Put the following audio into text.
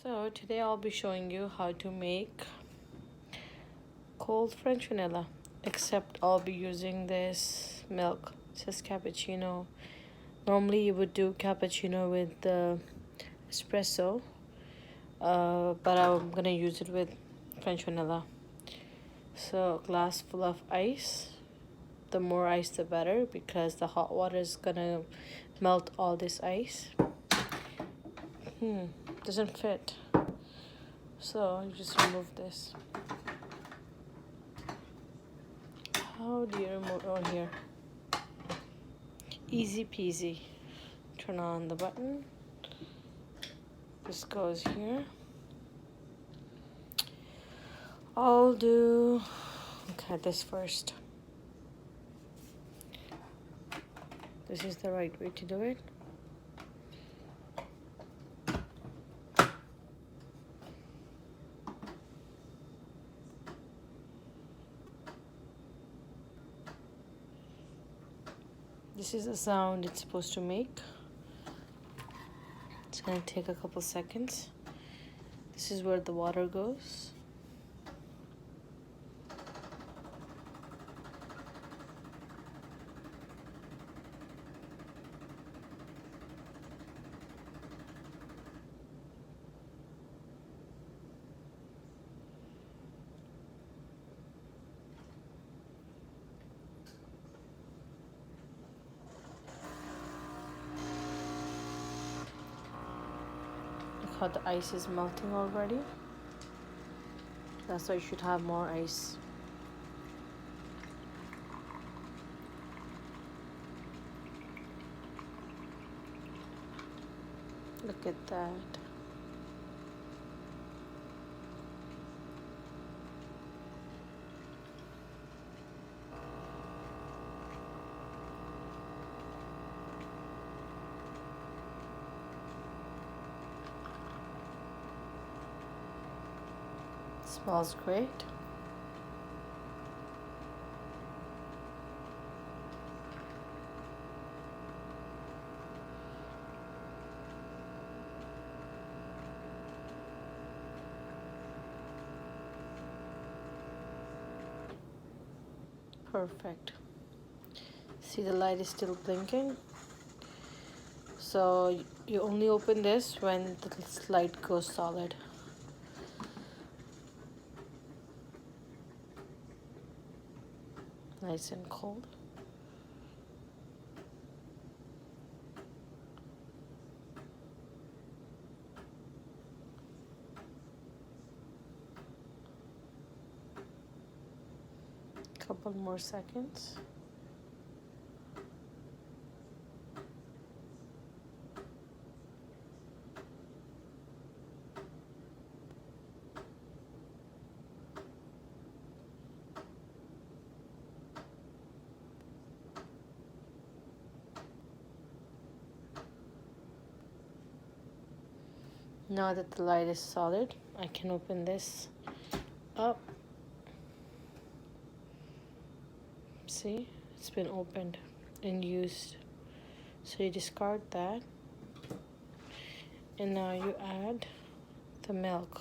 So today I'll be showing you how to make cold French vanilla, except I'll be using this milk. It says cappuccino. Normally you would do cappuccino with the espresso, but I'm gonna use it with French vanilla. So a glass full of ice. The more ice the better, because the hot water is gonna melt all this ice. Doesn't fit. So you just remove this. How do you remove? Oh, here. Easy peasy. Turn on the button. This goes here. I'll do this first. This is the right way to do it. This is the sound it's supposed to make. It's gonna take a couple seconds. This is where the water goes. How the ice is melting already. That's why you should have more ice. Look at that. Smells great. Perfect. See, the light is still blinking. So you only open this when the light goes solid. Nice and cold. Couple more seconds. Now that the light is solid, I can open this up. See, it's been opened and used. So you discard that. And now you add the milk.